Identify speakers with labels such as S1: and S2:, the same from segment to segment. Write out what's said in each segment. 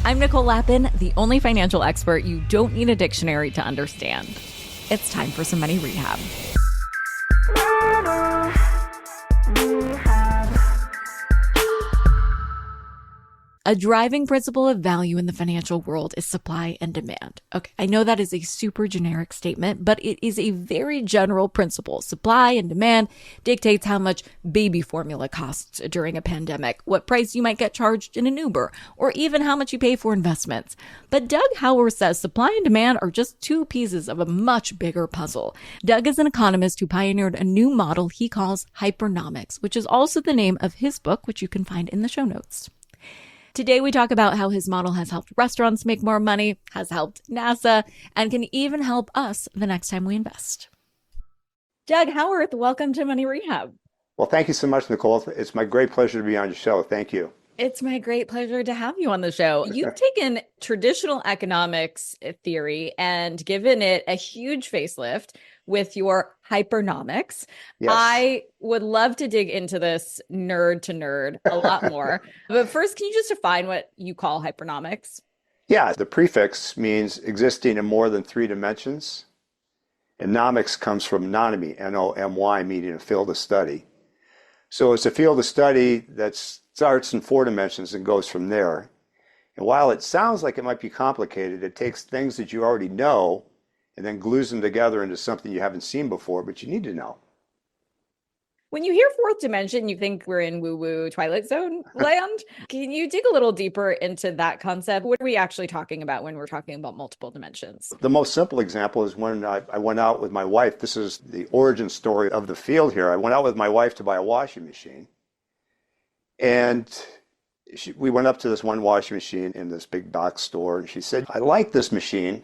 S1: I'm Nicole Lappin, the only financial expert you don't need a dictionary to understand. It's time for some money rehab. A driving principle of value in the financial world is supply and demand. Okay, I know that is a super generic statement, but it is a very general principle. Supply and demand dictates how much baby formula costs during a pandemic, what price you might get charged in an Uber, or even how much you pay for investments. But Doug Howarth says supply and demand are just two pieces of a much bigger puzzle. Doug is an economist who pioneered a new model he calls Hypernomics, which is also the name of his book, which you can find in the show notes. Today, we talk about how his model has helped restaurants make more money, has helped NASA, and can even help us the next time we invest. Doug Howarth, welcome to Money Rehab.
S2: Well, thank you so much, Nicole. It's my great pleasure to be on your show. Thank you.
S1: It's my great pleasure to have you on the show. You've taken traditional economics theory and given it a huge facelift with your Hypernomics.
S2: Yes.
S1: I would love to dig into this nerd to nerd a lot more. But first, can you just define what you call Hypernomics?
S2: Yeah, the prefix means existing in more than three dimensions. And nomics comes from nonomy, N-O-M-Y, meaning a field of study. So it's a field of study that starts in four dimensions and goes from there. And while it sounds like it might be complicated, it takes things that you already know and then glues them together into something you haven't seen before, but you need to know.
S1: When you hear fourth dimension, you think we're in woo-woo Twilight Zone land. Can you dig a little deeper into that concept? What are we actually talking about when we're talking about multiple dimensions?
S2: The most simple example is when I went out with my wife. This is the origin story of the field here. I went out with my wife to buy a washing machine. And we went up to this one washing machine in this big box store. And she said, I like this machine.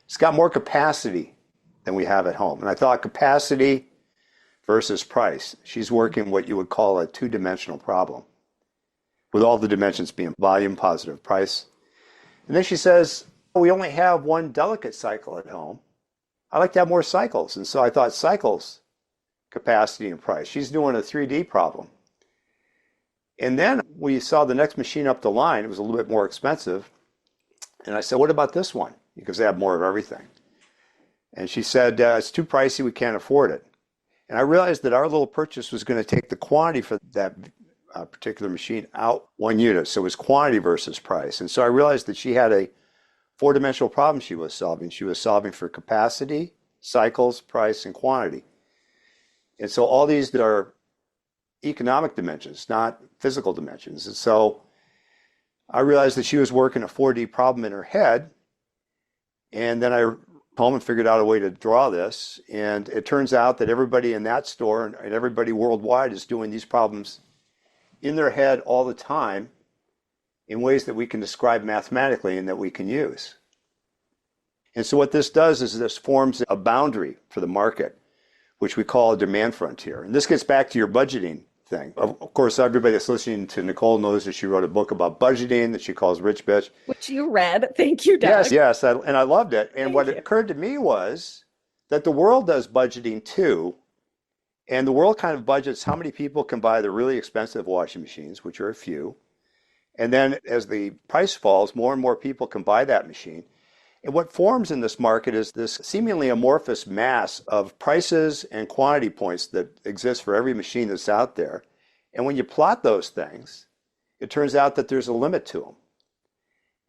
S2: It's got more capacity than we have at home. And I thought capacity versus price. She's working what you would call a two-dimensional problem, with all the dimensions being volume, positive price. And then she says, we only have one delicate cycle at home. I like to have more cycles. And so I thought cycles, capacity, and price. She's doing a 3D problem. And then we saw the next machine up the line. It was a little bit more expensive. And I said, what about this one? Because they have more of everything. And she said, it's too pricey, we can't afford it. And I realized that our little purchase was going to take the quantity for that particular machine out one unit. So it was quantity versus price. And so I realized that she had a four-dimensional problem she was solving. She was solving for capacity, cycles, price, and quantity. And so all these that are economic dimensions, not physical dimensions. And so I realized that she was working a 4D problem in her head. And then I went home and figured out a way to draw this. And it turns out that everybody in that store and everybody worldwide is doing these problems in their head all the time in ways that we can describe mathematically and that we can use. And so what this does is this forms a boundary for the market, which we call a demand frontier. And this gets back to your budgeting thing. Of course, everybody that's listening to Nicole knows that she wrote a book about budgeting that she calls Rich Bitch.
S1: Which you read. Thank you, Doug.
S2: Yes, and I loved it. And what occurred to me was that the world does budgeting too. And the world kind of budgets how many people can buy the really expensive washing machines, which are a few. And then as the price falls, more and more people can buy that machine. And what forms in this market is this seemingly amorphous mass of prices and quantity points that exist for every machine that's out there. And when you plot those things, it turns out that there's a limit to them.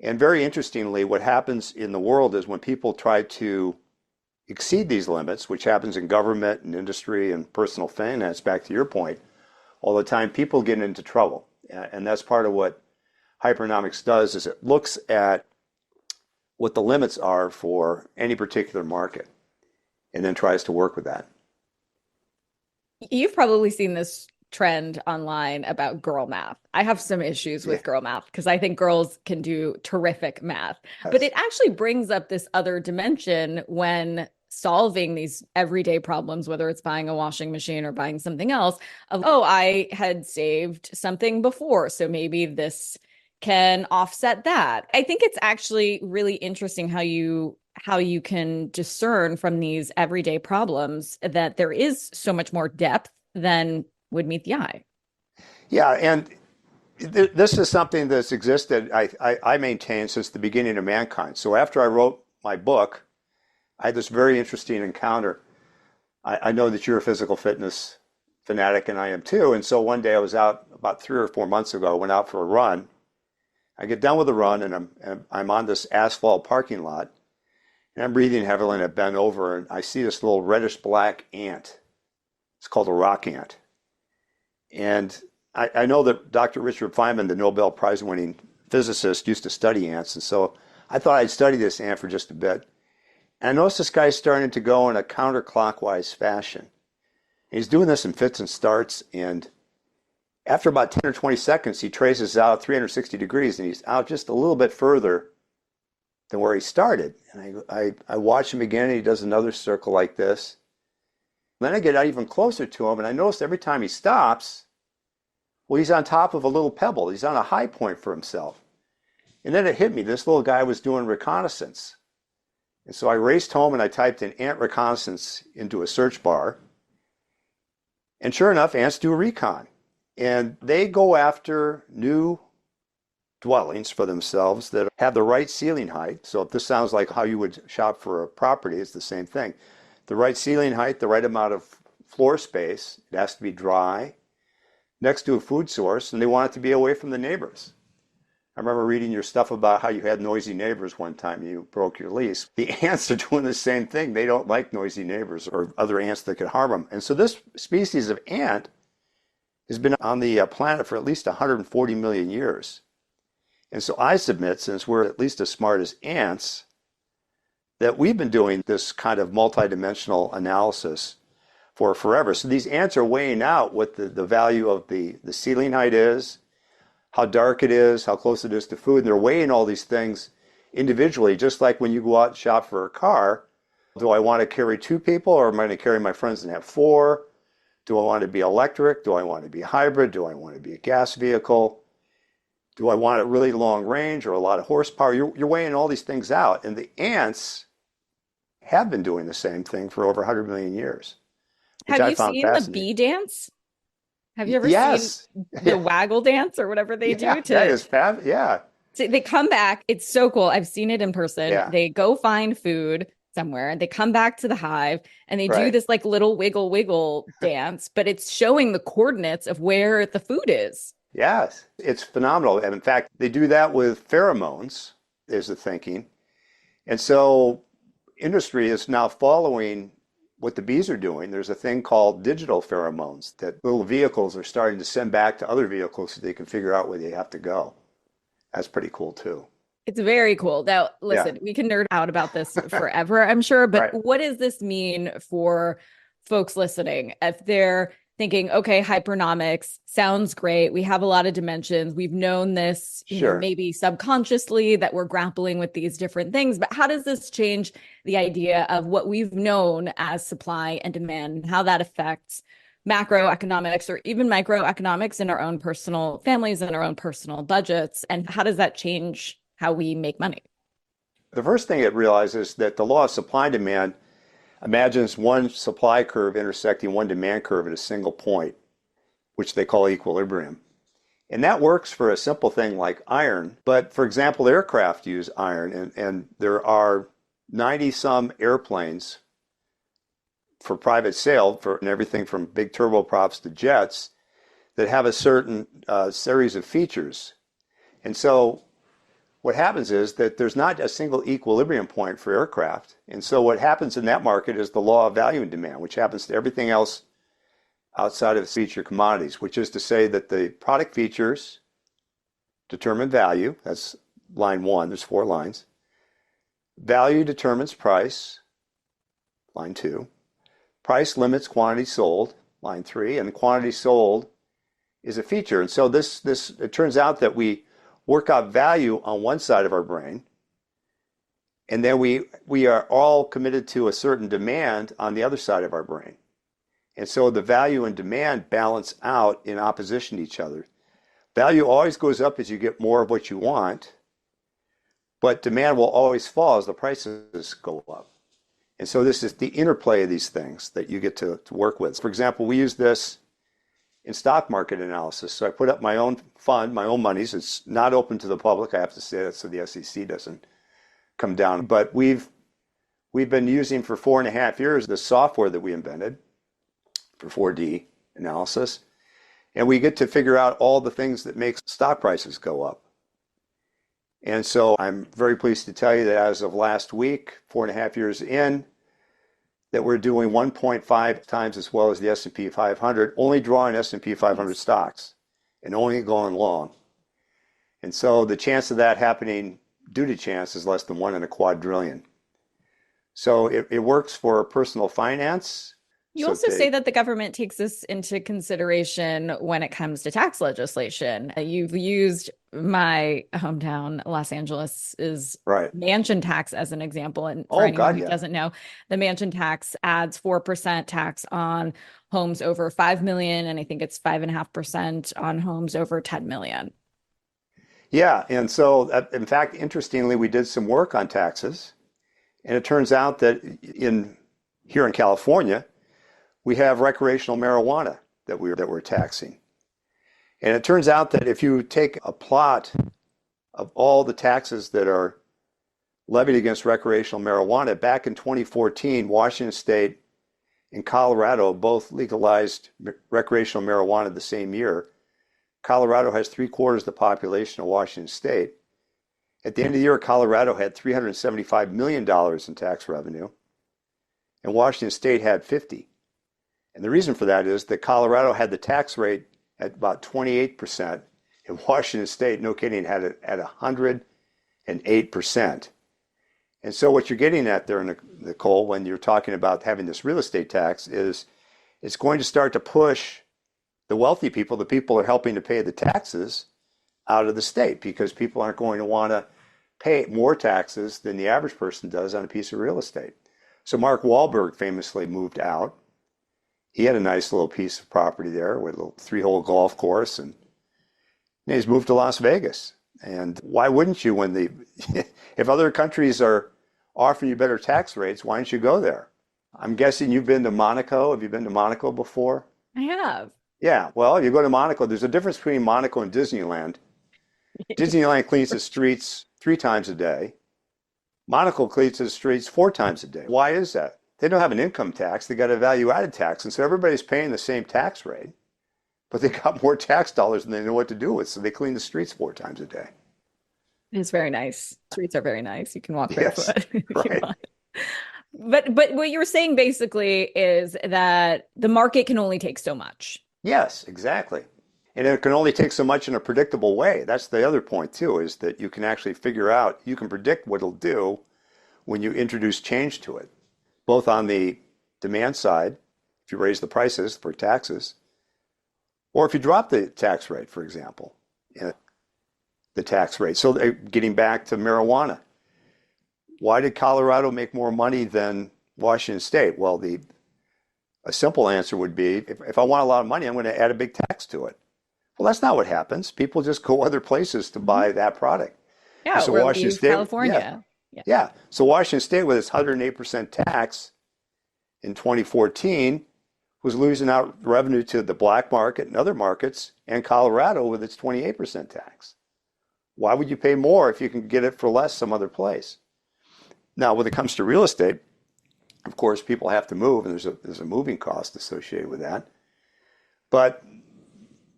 S2: And very interestingly, what happens in the world is when people try to exceed these limits, which happens in government and industry and personal finance, back to your point, all the time, people get into trouble. And that's part of what Hypernomics does, is it looks at what the limits are for any particular market and then tries to work with that.
S1: You've probably seen this trend online about girl math. I have some issues with girl math because I think girls can do terrific math, but it actually brings up this other dimension when solving these everyday problems, whether it's buying a washing machine or buying something else, of, oh, I had saved something before, so maybe this can offset that. I think it's actually really interesting how you can discern from these everyday problems that there is so much more depth than would meet the eye.
S2: Yeah, and This is something that's existed, I maintain, since the beginning of mankind. So after I wrote my book, I had this very interesting encounter. I know that you're a physical fitness fanatic, and I am too. And so one day I was out about 3 or 4 months ago, I went out for a run. I get done with the run, and I'm on this asphalt parking lot, and I'm breathing heavily, and I bend over, and I see this little reddish black ant. It's called a rock ant. And I know that Dr. Richard Feynman, the Nobel Prize winning physicist, used to study ants. And so I thought I'd study this ant for just a bit. And I noticed this guy's starting to go in a counterclockwise fashion. And he's doing this in fits and starts. And after about 10 or 20 seconds, he traces out 360 degrees, and he's out just a little bit further than where he started. And I watch him again, and he does another circle like this. Then I get out even closer to him, and I notice every time he stops, well, he's on top of a little pebble. He's on a high point for himself. And then it hit me. This little guy was doing reconnaissance. And so I raced home and I typed in ant reconnaissance into a search bar. And sure enough, ants do a recon. And they go after new dwellings for themselves that have the right ceiling height. So if this sounds like how you would shop for a property, it's the same thing. The right ceiling height, the right amount of floor space. It has to be dry, next to a food source, and they want it to be away from the neighbors. I remember reading your stuff about how you had noisy neighbors one time you broke your lease. The ants are doing the same thing. They don't like noisy neighbors or other ants that could harm them. And so this species of ant has been on the planet for at least 140 million years. And so I submit, since we're at least as smart as ants, that we've been doing this kind of multidimensional analysis for forever. So these ants are weighing out what the value of the ceiling height is, how dark it is, how close it is to food. And they're weighing all these things individually, just like when you go out and shop for a car. Do I want to carry 2 people, or am I going to carry my friends and have 4? Do I want to be electric? Do I want to be hybrid? Do I want to be a gas vehicle? Do I want a really long range or a lot of horsepower? You're weighing all these things out. And the ants have been doing the same thing for over 100 million years.
S3: Have you seen the bee dance? Have you ever seen the waggle dance or whatever they do?
S2: That is fab. Yeah.
S3: So they come back. It's so cool. I've seen it in person. Yeah. They go find food somewhere. They come back to the hive and they do this like little wiggle dance, but it's showing the coordinates of where the food is.
S2: Yes, it's phenomenal. And in fact, they do that with pheromones, is the thinking. And so industry is now following what the bees are doing. There's a thing called digital pheromones that little vehicles are starting to send back to other vehicles so they can figure out where they have to go. That's pretty cool too.
S3: It's very cool. Now, listen, we can nerd out about this forever, I'm sure, but what does this mean for folks listening? If they're thinking, okay, hypernomics sounds great. We have a lot of dimensions. We've known this, you know, maybe subconsciously that we're grappling with these different things, but how does this change the idea of what we've known as supply and demand and how that affects macroeconomics or even microeconomics in our own personal families and our own personal budgets? And how does that change how we make money?
S2: The first thing it realizes that the law of supply and demand imagines one supply curve intersecting one demand curve at a single point, which they call equilibrium. And that works for a simple thing like iron. But for example, aircraft use iron, and there are 90 some airplanes for private sale, for everything from big turboprops to jets, that have a certain series of features. And so what happens is that there's not a single equilibrium point for aircraft. And so what happens in that market is the law of value and demand, which happens to everything else outside of feature commodities, which is to say that the product features determine value. That's line 1. There's 4 lines. Value determines price, line 2. Price limits quantity sold, line 3. And quantity sold is a feature. And so it turns out that we work out value on one side of our brain, and then we are all committed to a certain demand on the other side of our brain. And so the value and demand balance out in opposition to each other. Value always goes up as you get more of what you want, but demand will always fall as the prices go up. And so this is the interplay of these things that you get to work with. For example, we use this in stock market analysis. So I put up my own fund, my own monies. It's not open to the public. I have to say that so the SEC doesn't come down. But we've been using for 4.5 years the software that we invented for 4D analysis. And we get to figure out all the things that make stock prices go up. And so I'm very pleased to tell you that as of last week, 4.5 years in, that we're doing 1.5 times as well as the S&P 500, only drawing S&P 500 stocks and only going long. And so the chance of that happening due to chance is less than 1 in a quadrillion. So it works for personal finance.
S3: You also say that the government takes this into consideration when it comes to tax legislation. You've used my hometown, Los Angeles, is mansion tax as an example. And for anyone who doesn't know, the mansion tax adds 4% tax on homes over 5 million, and I think it's 5.5% on homes over 10 million.
S2: Yeah, and so in fact, interestingly, we did some work on taxes, and it turns out that here in California, we have recreational marijuana that we're taxing. And it turns out that if you take a plot of all the taxes that are levied against recreational marijuana, back in 2014, Washington State and Colorado both legalized recreational marijuana the same year. Colorado has 3/4 the population of Washington State. At the end of the year, Colorado had $375 million in tax revenue, and Washington State had 50. And the reason for that is that Colorado had the tax rate at about 28%, and Washington State, no kidding, had it at 108%. And so what you're getting at there, Nicole, when you're talking about having this real estate tax is it's going to start to push the wealthy people, the people who are helping to pay the taxes, out of the state because people aren't going to want to pay more taxes than the average person does on a piece of real estate. So Mark Wahlberg famously moved out. He had a nice little piece of property there with a little 3-hole golf course, and he's moved to Las Vegas. And why wouldn't you if other countries are offering you better tax rates, why don't you go there? I'm guessing you've been to Monaco. Have you been to Monaco before?
S3: I have.
S2: Yeah, well, you go to Monaco, there's a difference between Monaco and Disneyland. Disneyland cleans the streets 3 times a day. Monaco cleans the streets 4 times a day. Why is that? They don't have an income tax, they got a value-added tax, and so everybody's paying the same tax rate, but they got more tax dollars than they know what to do with, so they clean the streets 4 times a day.
S3: It's very nice. Streets are very nice. You can walk barefoot.
S2: Yes, right.
S3: But what you're saying basically is that the market can only take so much.
S2: Yes, exactly. And it can only take so much in a predictable way. That's the other point too, is that you can actually figure out, you can predict what it'll do when you introduce change to it, both on the demand side, if you raise the prices for taxes, or if you drop the tax rate, for example, the tax rate. So getting back to marijuana, why did Colorado make more money than Washington State? Well, a simple answer would be, if I want a lot of money, I'm going to add a big tax to it. Well, that's not what happens. People just go other places to buy that product.
S3: Yeah,
S2: so
S3: or
S2: Washington State,
S3: California.
S2: Yeah. So Washington State with its 108% tax in 2014 was losing out revenue to the black market and other markets, and Colorado with its 28% tax. Why would you pay more if you can get it for less some other place? Now, when it comes to real estate, of course, people have to move, and there's a moving cost associated with that. But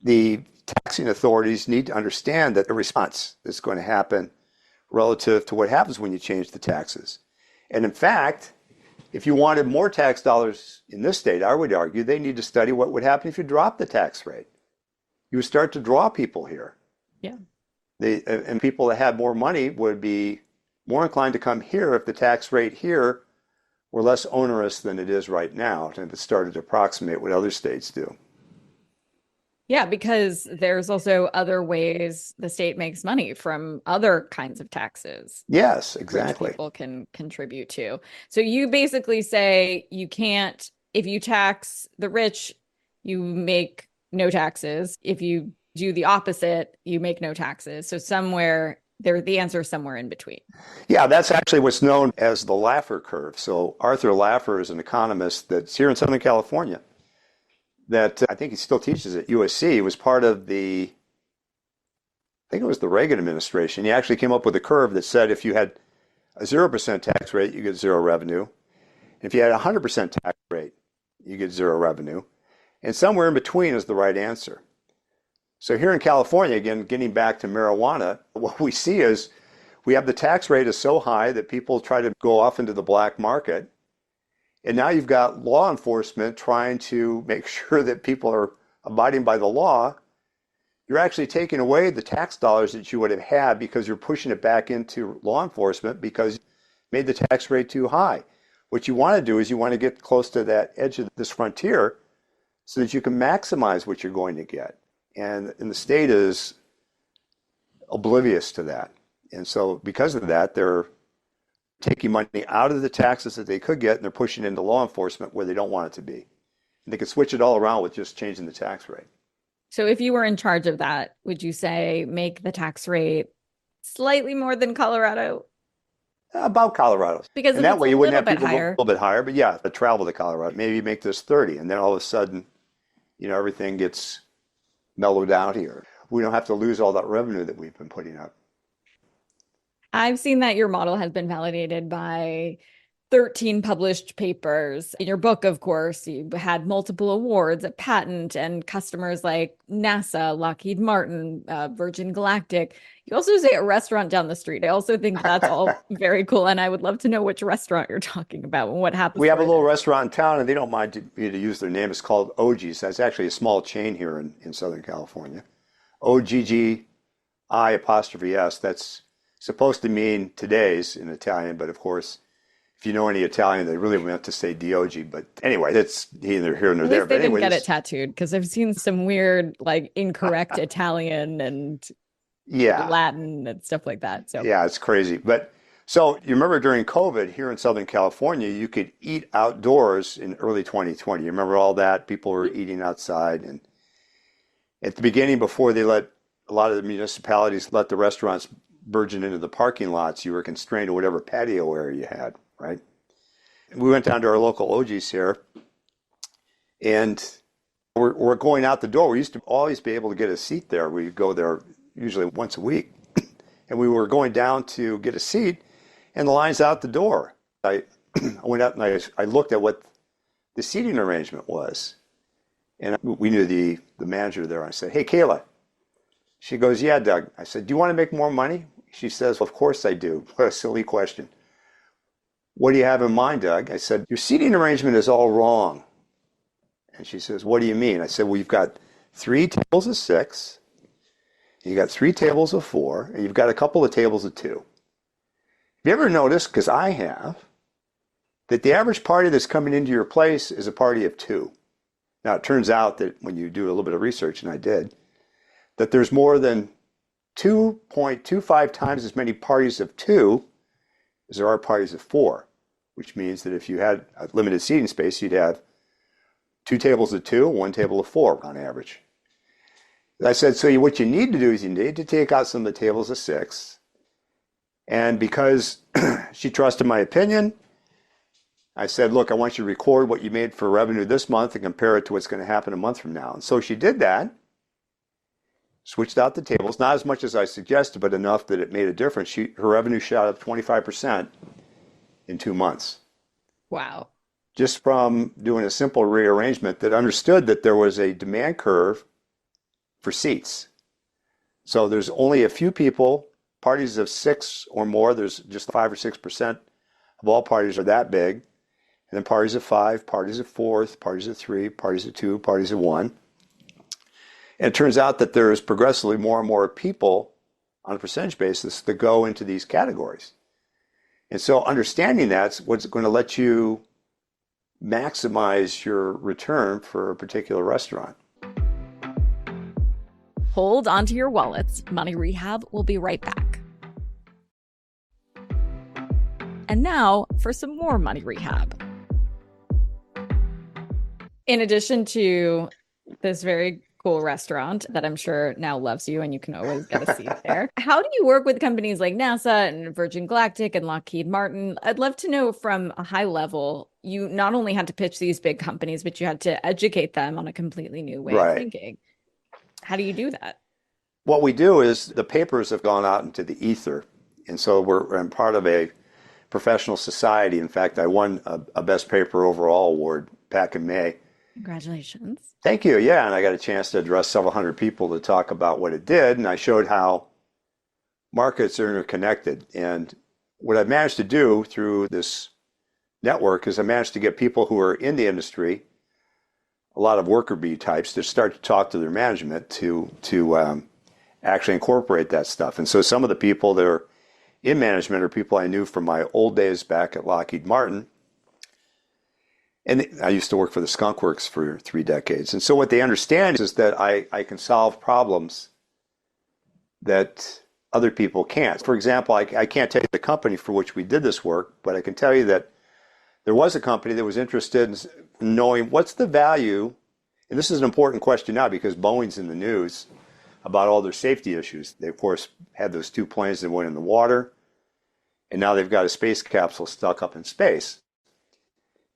S2: the taxing authorities need to understand that the response is going to happen relative to what happens when you change the taxes. And in fact, if you wanted more tax dollars in this state, I would argue they need to study what would happen if you drop the tax rate. You would start to draw people here.
S3: Yeah.
S2: And people that had more money would be more inclined to come here if the tax rate here were less onerous than it is right now, and if it started to approximate what other states do.
S3: Yeah, because there's also other ways the state makes money from other kinds of taxes.
S2: Yes, exactly.
S3: Which people can contribute to. So you basically say you can't, if you tax the rich, you make no taxes. If you do the opposite, you make no taxes. So somewhere there, the answer is somewhere in between.
S2: Yeah, that's actually what's known as the Laffer curve. So Arthur Laffer is an economist that's here in Southern California. that I think he still teaches at USC. He was part of I think it was the Reagan administration. He actually came up with a curve that said if you had a 0% tax rate, you get zero revenue. And if you had a 100% tax rate, you get zero revenue. And somewhere in between is the right answer. So here in California, again, getting back to marijuana, what we see is we have the tax rate is so high that people try to go off into the black market. And now you've got law enforcement trying to make sure that people are abiding by the law. You're actually taking away the tax dollars that you would have had because you're pushing it back into law enforcement because you made the tax rate too high. What you want to do is you want to get close to that edge of this frontier so that you can maximize what you're going to get. And the state is oblivious to that. And so because of that, they're taking money out of the taxes that they could get and they're pushing it into law enforcement where they don't want it to be. And they could switch it all around with just changing the tax rate.
S3: So if you were in charge of that, would you say make the tax rate slightly more than Colorado?
S2: About Colorado.
S3: Because
S2: and that way you wouldn't have people
S3: higher.
S2: a little bit higher, but yeah, to travel to Colorado, maybe make this 30 and then all of a sudden, everything gets mellowed out here. We don't have to lose all that revenue that we've been putting up.
S3: I've seen that your model has been validated by 13 published papers. In your book, of course, you had multiple awards, a patent, and customers like NASA, Lockheed Martin, Virgin Galactic. You also say a restaurant down the street. I also think that's all very cool. And I would love to know which restaurant you're talking about and what happens.
S2: We have a little restaurant in town, and they don't mind me to use their name. It's called OG's. That's actually a small chain here in Southern California. OGGI''S. That's supposed to mean today's in Italian, but of course, if you know any Italian, they really meant to say DOG. But anyway, that's neither here nor there.
S3: They didn't get it tattooed because I've seen some weird, incorrect Italian and Latin and stuff like that. So
S2: yeah, it's crazy. But so you remember during COVID here in Southern California, you could eat outdoors in early 2020. You remember all that? People were eating outside. And at the beginning, before they let a lot of the municipalities let the restaurants burgeon into the parking lots, you were constrained to whatever patio area you had, right? We went down to our local OG's here, and we're going out the door. We used to always be able to get a seat there. We go there usually once a week. And we were going down to get a seat, and the line's out the door. I went out and I looked at what the seating arrangement was. And we knew the manager there. I said, "Hey, Kayla." She goes, "Yeah, Doug." I said, "Do you want to make more money?" She says, "Well, of course I do." What a silly question. "What do you have in mind, Doug?" I said, "Your seating arrangement is all wrong." And she says, "What do you mean?" I said, "Well, you've got 3 tables of 6, you got 3 tables of 4, and you've got a couple of tables of 2. Have you ever noticed, because I have, that the average party that's coming into your place is a party of 2? Now, it turns out that when you do a little bit of research, and I did, that there's more than 2.25 times as many parties of 2 as there are parties of 4, which means that if you had a limited seating space, you'd have 2 tables of 2, 1 table of 4 on average. I said, so what you need to do is you need to take out some of the tables of 6. And because she trusted my opinion, I said, "Look, I want you to record what you made for revenue this month and compare it to what's going to happen a month from now." And so she did that, switched out the tables, not as much as I suggested, but enough that it made a difference. Her revenue shot up 25% in 2 months.
S3: Wow.
S2: Just from doing a simple rearrangement that understood that there was a demand curve for seats. So there's only a few people, parties of 6 or more, there's just 5 or 6% of all parties are that big. And then parties of 5, parties of 4, parties of 3, parties of 2, parties of 1. And it turns out that there is progressively more and more people on a percentage basis that go into these categories. And so understanding that's what's going to let you maximize your return for a particular restaurant.
S1: Hold onto your wallets. Money Rehab will be right back. And now for some more Money Rehab.
S3: In addition to this very cool restaurant that I'm sure now loves you and you can always get a seat there, how do you work with companies like NASA and Virgin Galactic and Lockheed Martin? I'd love to know from a high level, you not only had to pitch these big companies, but you had to educate them on a completely new way of thinking. How do you do that?
S2: What we do is the papers have gone out into the ether. And so I'm part of a professional society. In fact, I won a Best Paper Overall award back in May.
S3: Congratulations.
S2: Thank you. Yeah, and I got a chance to address several hundred people to talk about what it did. And I showed how markets are interconnected. And what I've managed to do through this network is I managed to get people who are in the industry, a lot of worker bee types, to start to talk to their management to actually incorporate that stuff. And so some of the people that are in management are people I knew from my old days back at Lockheed Martin. And I used to work for the Skunk Works for 3 decades. And so what they understand is that I can solve problems that other people can't. For example, I can't tell you the company for which we did this work, but I can tell you that there was a company that was interested in knowing what's the value, and this is an important question now because Boeing's in the news about all their safety issues. They, of course, had those 2 planes that went in the water, and now they've got a space capsule stuck up in space.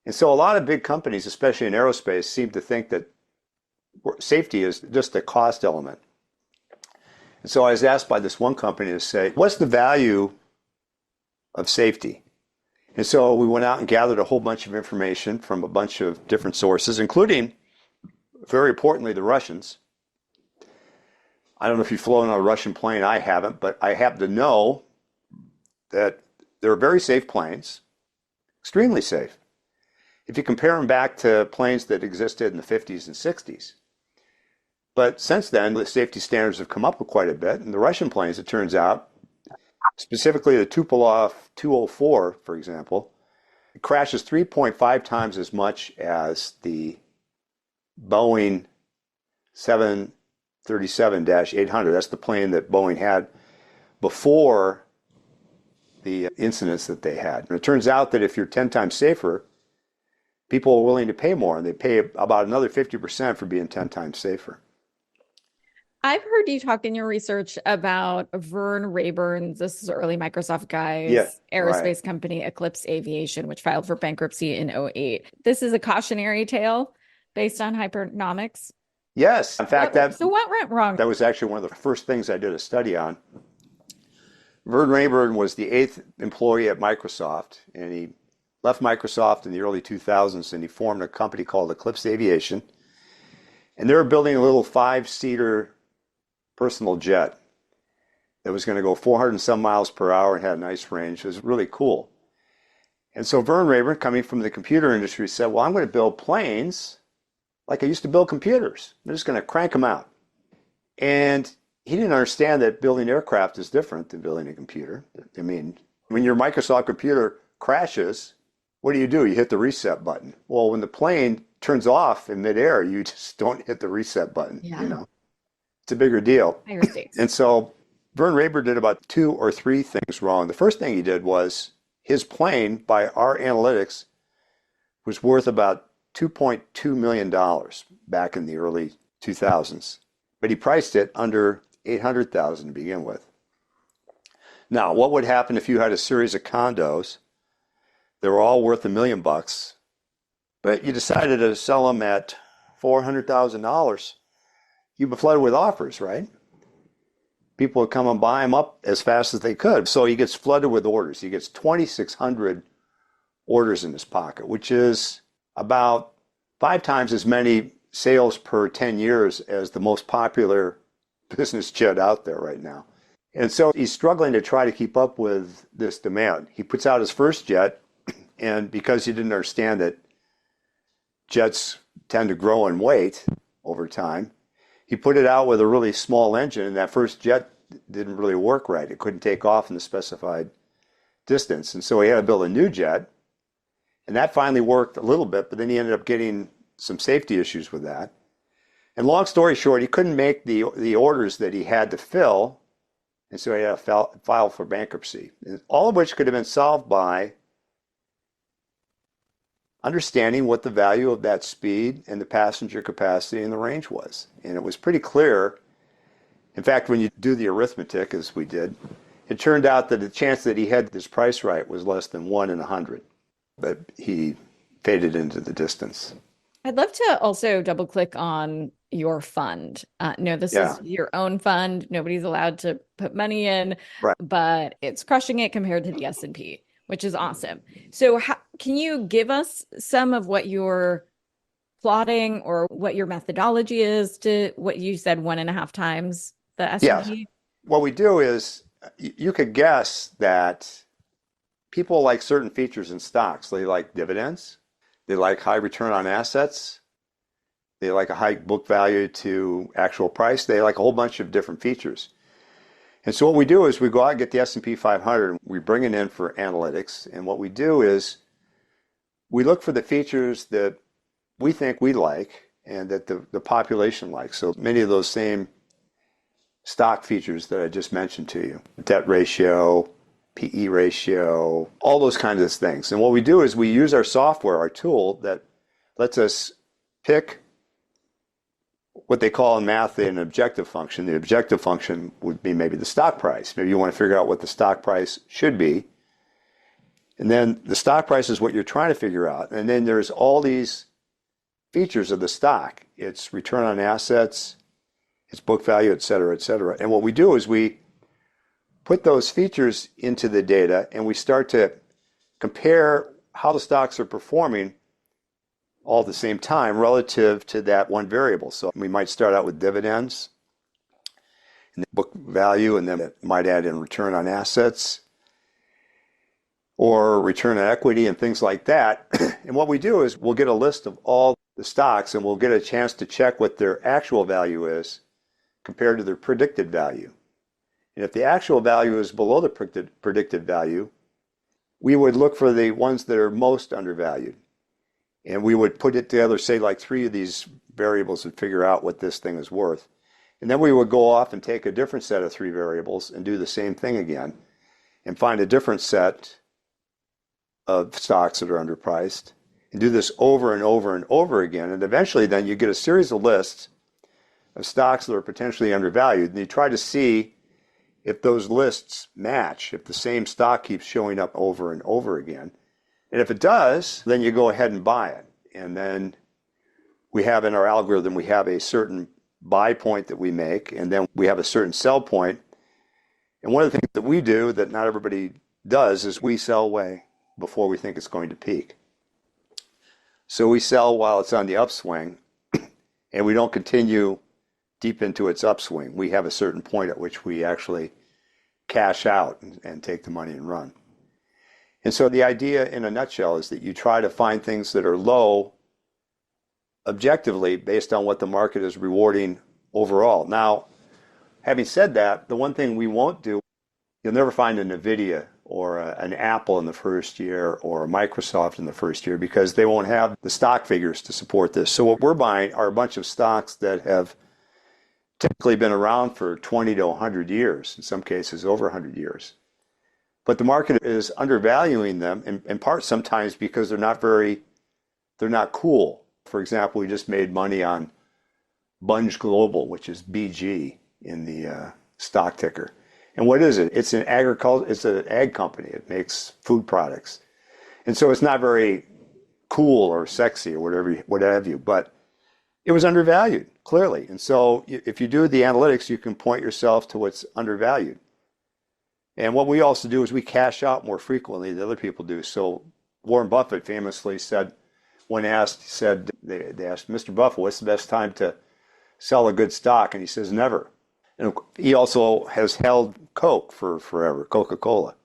S2: And so a lot of big companies, especially in aerospace, seem to think that safety is just a cost element. And so I was asked by this one company to say, what's the value of safety? And so we went out and gathered a whole bunch of information from a bunch of different sources, including, very importantly, the Russians. I don't know if you've flown on a Russian plane. I haven't, but I happen to know that they're very safe planes, extremely safe. If you compare them back to planes that existed in the 50s and 60s. But since then, the safety standards have come up quite a bit. And the Russian planes, it turns out, specifically the Tupolev 204, for example, it crashes 3.5 times as much as the Boeing 737-800. That's the plane that Boeing had before the incidents that they had. And it turns out that if you're 10 times safer, people are willing to pay more, and they pay about another 50% for being 10 times safer.
S3: I've heard you talk in your research about Vern Rayburn's, this is early Microsoft guys, aerospace company, Eclipse Aviation, which filed for bankruptcy in 2008. This is a cautionary tale based on Hypernomics.
S2: Yes. In fact,
S3: so what went wrong?
S2: That was actually one of the first things I did a study on. Vern Rayburn was the 8th employee at Microsoft, and he left Microsoft in the early 2000s, and he formed a company called Eclipse Aviation. And they were building a little 5-seater personal jet that was going to go 400 and some miles per hour and had a nice range. It was really cool. And so Vern Rayburn, coming from the computer industry, said, well, I'm going to build planes like I used to build computers. I'm just going to crank them out. And he didn't understand that building aircraft is different than building a computer. I mean, when your Microsoft computer crashes, what do? You hit the reset button. Well, when the plane turns off in midair, you just don't hit the reset button.
S3: Yeah.
S2: You know, it's a bigger deal.
S3: Higher stakes.
S2: And so Vern Rayburn did about 2 or 3 things wrong. The first thing he did was his plane, by our analytics, was worth about $2.2 million back in the early 2000s. But he priced it under $800,000 to begin with. Now, what would happen if you had a series of condos that were all worth $1 million, but you decided to sell them at $400,000? You'd be flooded with offers, right? People would come and buy them up as fast as they could. So he gets flooded with orders. He gets 2,600 orders in his pocket, which is about 5 times as many sales per 10 years as the most popular business jet out there right now. And so he's struggling to try to keep up with this demand. He puts out his first jet, and because he didn't understand that jets tend to grow in weight over time, he put it out with a really small engine, and that first jet didn't really work right. It couldn't take off in the specified distance. And so he had to build a new jet, and that finally worked a little bit, but then he ended up getting some safety issues with that. And long story short, he couldn't make the orders that he had to fill, and so he had to file for bankruptcy. All of which could have been solved by understanding what the value of that speed and the passenger capacity and the range was. And it was pretty clear. In fact, when you do the arithmetic, as we did, it turned out that the chance that he had this price right was less than 1 in 100. But he faded into the distance.
S3: I'd love to also double click on your fund. No, this is your own fund. Nobody's allowed to put money in,
S2: Right.
S3: but it's crushing it compared to the S&P, which is awesome. So can you give us some of what you're plotting or what your methodology is to what you said 1.5 times the S&P?
S2: Yeah. What we do is you could guess that people like certain features in stocks. They like dividends. They like high return on assets. They like a high book value to actual price. They like a whole bunch of different features. And so what we do is we go out and get the S&P 500 and we bring it in for analytics. And what we do is we look for the features that we think we like and that the population likes. So many of those same stock features that I just mentioned to you, debt ratio, PE ratio, all those kinds of things. And what we do is we use our software, our tool that lets us pick what they call in math an objective function. The objective function would be maybe the stock price. Maybe you want to figure out what the stock price should be. And then the stock price is what you're trying to figure out. And then there's all these features of the stock. It's return on assets, its book value, et cetera, et cetera. And what we do is we put those features into the data and we start to compare how the stocks are performing all at the same time relative to that one variable. So we might start out with dividends and book value, and then it might add in return on assets or return on equity and things like that. And what we do is we'll get a list of all the stocks and we'll get a chance to check what their actual value is compared to their predicted value. And if the actual value is below the predicted value, we would look for the ones that are most undervalued. And we would put it together, say like 3 of these variables and figure out what this thing is worth. And then we would go off and take a different set of 3 variables and do the same thing again and find a different set of stocks that are underpriced and do this over and over and over again. And eventually then you get a series of lists of stocks that are potentially undervalued. And you try to see if those lists match, if the same stock keeps showing up over and over again. And if it does, then you go ahead and buy it. And then we have in our algorithm, we have a certain buy point that we make, and then we have a certain sell point. And one of the things that we do that not everybody does is we sell way before we think it's going to peak. So we sell while it's on the upswing, and we don't continue deep into its upswing. We have a certain point at which we actually cash out and take the money and run. And so the idea in a nutshell is that you try to find things that are low objectively based on what the market is rewarding overall. Now, having said that, the one thing we won't do, you'll never find a NVIDIA or an Apple in the first year or a Microsoft in the first year because they won't have the stock figures to support this. So what we're buying are a bunch of stocks that have typically been around for 20 to 100 years, in some cases over 100 years. But the market is undervaluing them in part sometimes because they're not cool. For example, we just made money on Bunge Global, which is BG in the stock ticker. And what is it? It's an ag company. It makes food products. And so it's not very cool or sexy or what have you, but it was undervalued, clearly. And so if you do the analytics, you can point yourself to what's undervalued. And what we also do is we cash out more frequently than other people do. So Warren Buffett famously said, when asked, they asked, Mr. Buffett, what's the best time to sell a good stock? And he says, never. And he also has held Coke for forever, Coca-Cola.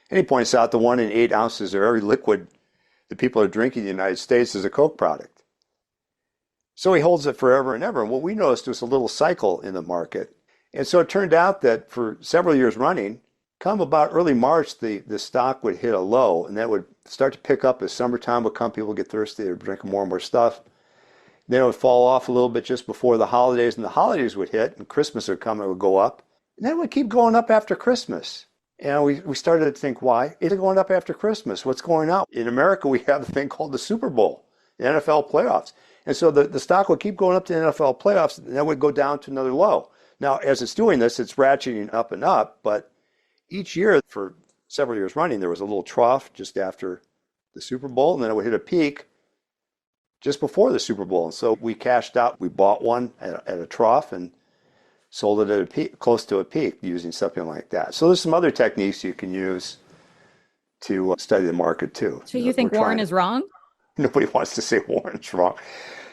S2: And he points out the 1 in 8 ounces of every liquid that people are drinking in the United States is a Coke product. So he holds it forever and ever. And what we noticed was a little cycle in the market. And so it turned out that for several years running, come about early March, the stock would hit a low, and that would start to pick up as summertime would come. People would get thirsty, they would drink more and more stuff. Then it would fall off a little bit just before the holidays, and the holidays would hit, and Christmas would come, and it would go up. And then it would keep going up after Christmas. And we started to think, why? It's going up after Christmas. What's going on? In America, we have a thing called the Super Bowl, the NFL playoffs. And so the stock would keep going up to the NFL playoffs, and then would go down to another low. Now, as it's doing this, it's ratcheting up and up, but each year for several years running, there was a little trough just after the Super Bowl, and then it would hit a peak just before the Super Bowl. And so we cashed out. We bought one at a trough and sold it at a peak, close to a peak, using something like that. So there's some other techniques you can use to study the market too.
S3: So you think Warren is wrong?
S2: Nobody wants to say Warren's wrong.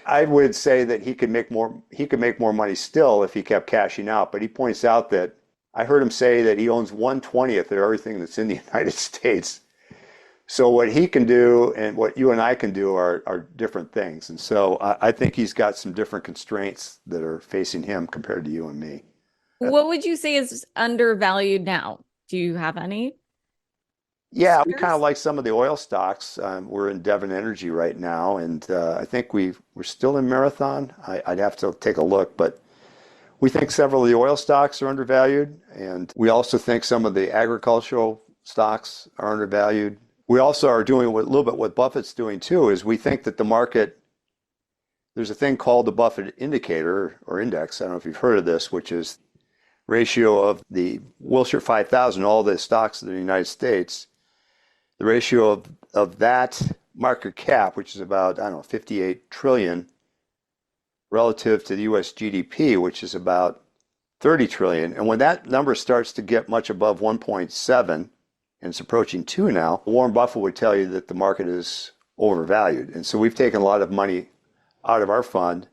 S2: I would say that he could make more money still if he kept cashing out. But he points out that I heard him say that he owns 1/20th of everything that's in the United States. So what he can do and what you and I can do are different things. And so I think he's got some different constraints that are facing him compared to you and me.
S3: What would you say is undervalued now? Do you have any?
S2: Yeah, we kind of like some of the oil stocks. We're in Devon Energy right now, and I think we're still in Marathon. I'd have to take a look, but we think several of the oil stocks are undervalued, and we also think some of the agricultural stocks are undervalued. We also are doing a little bit what Buffett's doing too, is we think that the market, there's a thing called the Buffett indicator or index. I don't know if you've heard of this, which is ratio of the Wilshire 5000, all the stocks in the United States. The ratio of that market cap, which is about, 58 trillion, relative to the US GDP, which is about 30 trillion. And when that number starts to get much above 1.7, and it's approaching 2 now, Warren Buffett would tell you that the market is overvalued. And so we've taken a lot of money out of our fund,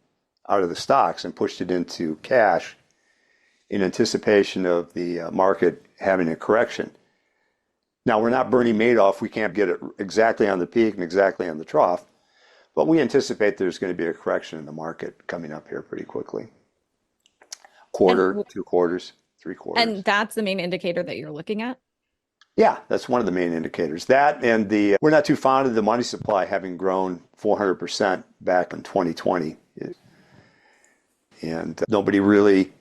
S2: out of the stocks, and pushed it into cash in anticipation of the market having a correction. Now, we're not Bernie Madoff. We can't get it exactly on the peak and exactly on the trough, but we anticipate there's going to be a correction in the market coming up here pretty quickly. Quarter, 2 quarters, 3 quarters.
S3: And that's the main indicator that you're looking at?
S2: Yeah, that's one of the main indicators. That and we're not too fond of the money supply having grown 400% back in 2020. And nobody really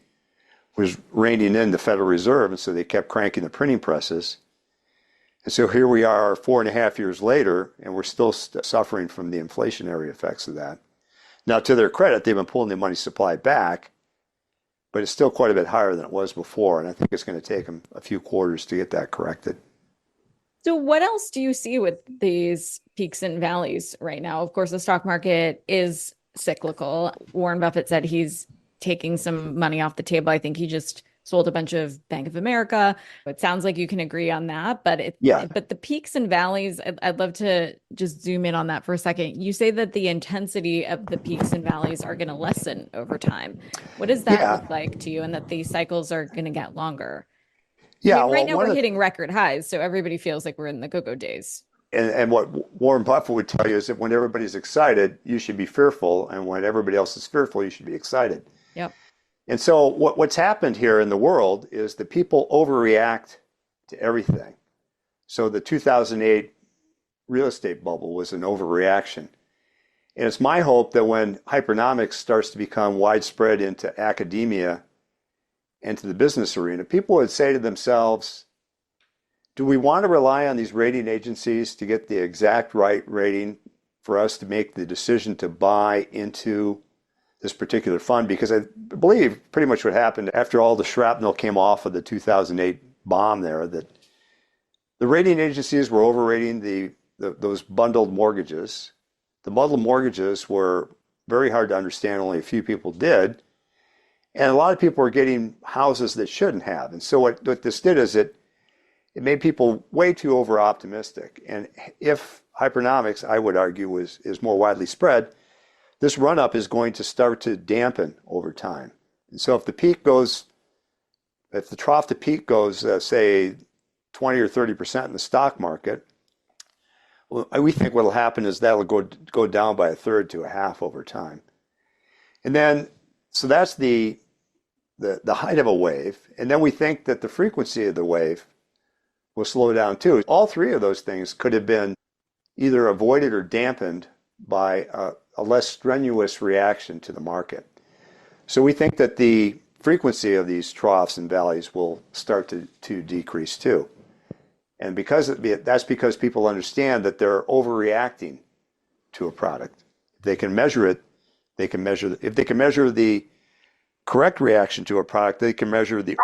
S2: was reining in the Federal Reserve, and so they kept cranking the printing presses. And so here we are 4.5 years later, and we're still suffering from the inflationary effects of that. Now, to their credit, they've been pulling the money supply back, but it's still quite a bit higher than it was before. And I think it's going to take them a few quarters to get that corrected.
S3: So what else do you see with these peaks and valleys right now? Of course, the stock market is cyclical. Warren Buffett said he's taking some money off the table. I think he just sold a bunch of Bank of America. It sounds like you can agree on that, but but the peaks and valleys, I'd love to just zoom in on that for a second. You say that the intensity of the peaks and valleys are going to lessen over time. What does that look like to you, and that these cycles are going to get longer?
S2: Yeah,
S3: right now we're hitting record highs, so everybody feels like we're in the go-go days.
S2: And what Warren Buffett would tell you is that when everybody's excited, you should be fearful, and when everybody else is fearful, you should be excited.
S3: Yep.
S2: And so what's happened here in the world is that people overreact to everything. So the 2008 real estate bubble was an overreaction. And it's my hope that when Hypernomics starts to become widespread into academia and to the business arena, people would say to themselves, do we want to rely on these rating agencies to get the exact right rating for us to make the decision to buy into this particular fund? Because I believe pretty much what happened after all the shrapnel came off of the 2008 bomb there, that the rating agencies were overrating those bundled mortgages. The bundled mortgages were very hard to understand. Only a few people did. And a lot of people were getting houses that shouldn't have. And so what this did is it made people way too over-optimistic. And if Hypernomics, I would argue, is more widely spread, this run-up is going to start to dampen over time. And so if the trough to peak goes, say, 20 or 30% in the stock market, well, we think what will happen is that'll go down by a third to a half over time. And then, so that's the height of a wave. And then we think that the frequency of the wave will slow down too. All three of those things could have been either avoided or dampened by a less strenuous reaction to the market. So we think that the frequency of these troughs and valleys will start to decrease too. And that's because people understand that they're overreacting to a product. If they can measure it, if they can measure the correct reaction to a product, they can measure the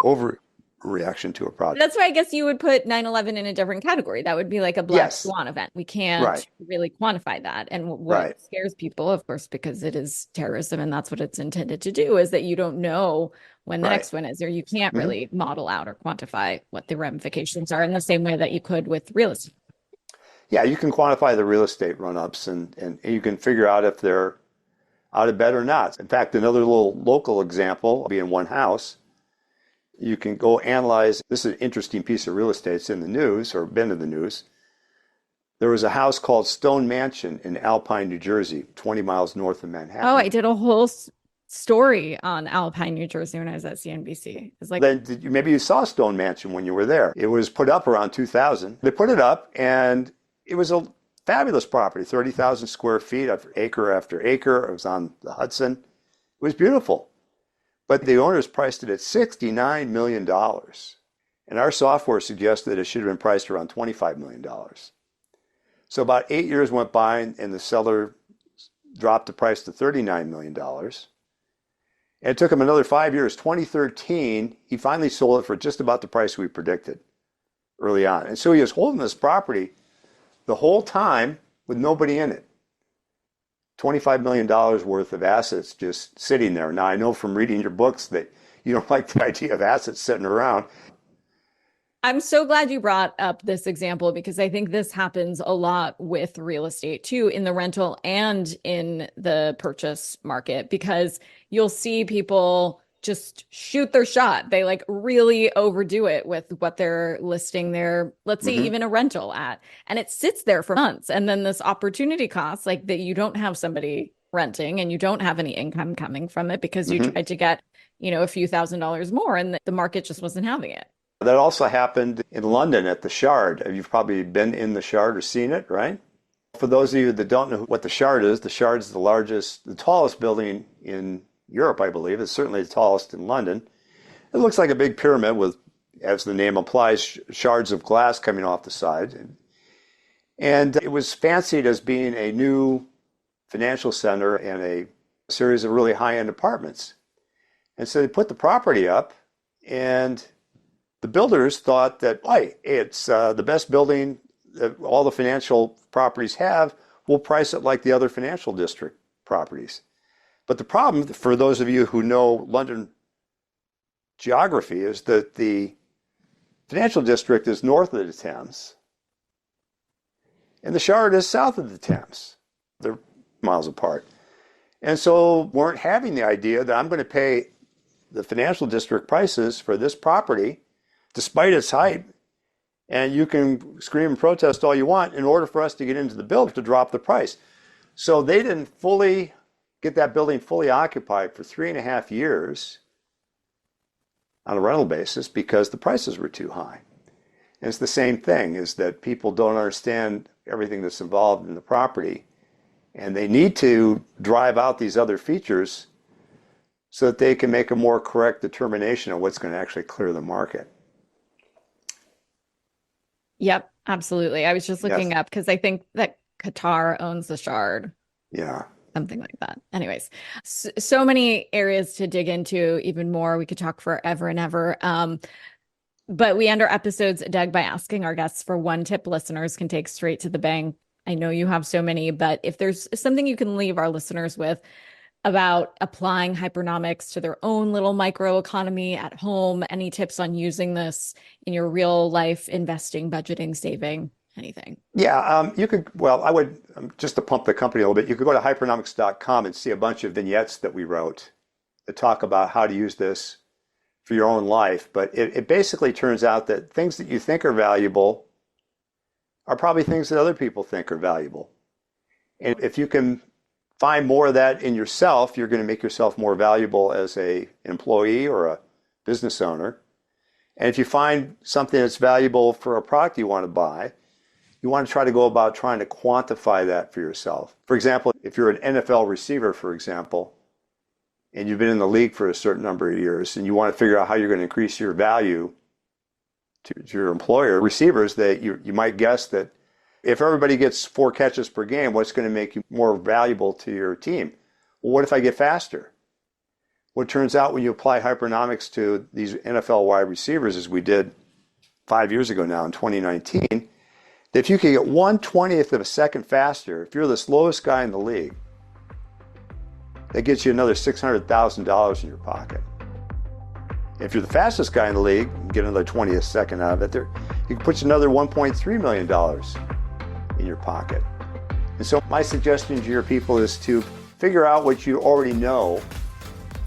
S2: reaction to a project.
S3: That's why I guess you would put 9/11 in a different category. That would be like a black swan event. We can't really quantify that. And what scares people, of course, because it is terrorism and that's what it's intended to do, is that you don't know when the next one is, or you can't really model out or quantify what the ramifications are in the same way that you could with real estate.
S2: Yeah, you can quantify the real estate run-ups and you can figure out if they're out of bed or not. In fact, another little local example, being one house, you can go analyze, this is an interesting piece of real estate, it's in the news or been in the news. There was a house called Stone Mansion in Alpine, New Jersey, 20 miles north of Manhattan.
S3: Oh, I did a whole story on Alpine, New Jersey when I was at CNBC. It's like,
S2: then maybe you saw Stone Mansion when you were there. It was put up around 2000. They put it up and it was a fabulous property, 30,000 square feet, acre after acre. It was on the Hudson. It was beautiful. But the owners priced it at $69 million. And our software suggested it should have been priced around $25 million. So about 8 years went by and the seller dropped the price to $39 million. And it took him another 5 years. 2013, he finally sold it for just about the price we predicted early on. And so he was holding this property the whole time with nobody in it. $25 million worth of assets just sitting there. Now, I know from reading your books that you don't like the idea of assets sitting around.
S3: I'm so glad you brought up this example because I think this happens a lot with real estate too, in the rental and in the purchase market, because you'll see people just shoot their shot. They like really overdo it with what they're listing their, let's say even a rental at, and it sits there for months. And then this opportunity cost, like that you don't have somebody renting and you don't have any income coming from it because you tried to get, a few $1,000s more and the market just wasn't having it.
S2: That also happened in London at the Shard. You've probably been in the Shard or seen it, right? For those of you that don't know what the Shard is the tallest building in Europe, I believe. It's certainly the tallest in London. It looks like a big pyramid with, as the name implies, shards of glass coming off the side. And it was fancied as being a new financial center and a series of really high-end apartments. And so they put the property up, and the builders thought that, hey, it's the best building that all the financial properties have. We'll price it like the other financial district properties. But the problem, for those of you who know London geography, is that the financial district is north of the Thames, and the Shard is south of the Thames. They're miles apart. And so weren't having the idea that I'm going to pay the financial district prices for this property, despite its height, and you can scream and protest all you want in order for us to get into the building to drop the price. So they didn't fully get that building fully occupied for 3.5 years on a rental basis because the prices were too high. And it's the same thing, is that people don't understand everything that's involved in the property, and they need to drive out these other features so that they can make a more correct determination of what's going to actually clear the market.
S3: Yep, absolutely. I was just looking up because I think that Qatar owns the Shard.
S2: Yeah.
S3: Something like that. Anyways, so many areas to dig into even more. We could talk forever and ever. But we end our episodes, Doug, by asking our guests for one tip listeners can take straight to the bank. I know you have so many, but if there's something you can leave our listeners with about applying Hypernomics to their own little microeconomy at home, any tips on using this in your real life investing, budgeting, saving? Anything?
S2: Yeah, you could, I would, just to pump the company a little bit, you could go to hypernomics.com and see a bunch of vignettes that we wrote that talk about how to use this for your own life. But it basically turns out that things that you think are valuable are probably things that other people think are valuable. And if you can find more of that in yourself, you're going to make yourself more valuable as an employee or a business owner. And if you find something that's valuable for a product you want to buy, you want to try to go about trying to quantify that for yourself. For example, if you're an NFL receiver, for example, and you've been in the league for a certain number of years, and you want to figure out how you're going to increase your value to your employer, receivers, that you might guess that if everybody gets 4 catches per game, what's going to make you more valuable to your team? Well, what if I get faster? What turns out when you apply Hypernomics to these NFL wide receivers, as we did 5 years ago now in 2019, that if you can get 1/20th of a second faster, if you're the slowest guy in the league, that gets you another $600,000 in your pocket. If you're the fastest guy in the league, you get another 20th second out of it. You can put another $1.3 million in your pocket. And so my suggestion to your people is to figure out what you already know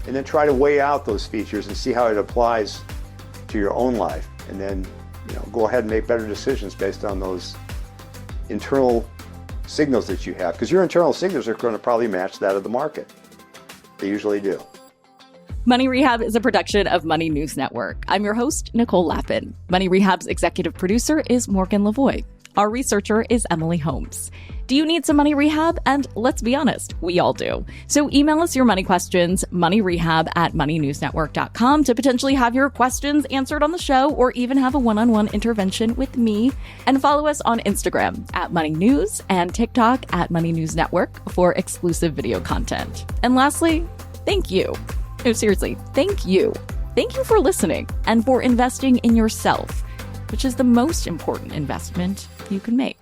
S2: and then try to weigh out those features and see how it applies to your own life. And then, go ahead and make better decisions based on those internal signals that you have. Because your internal signals are going to probably match that of the market. They usually do.
S3: Money Rehab is a production of Money News Network. I'm your host, Nicole Lappin. Money Rehab's executive producer is Morgan Lavoie. Our researcher is Emily Holmes. Do you need some money rehab? And let's be honest, we all do. So email us your money questions, moneyrehab@moneynewsnetwork.com, to potentially have your questions answered on the show or even have a one-on-one intervention with me. And follow us on Instagram @MoneyNews and TikTok @MoneyNewsNetwork for exclusive video content. And lastly, thank you. No, seriously, thank you. Thank you for listening and for investing in yourself, which is the most important investment you can make.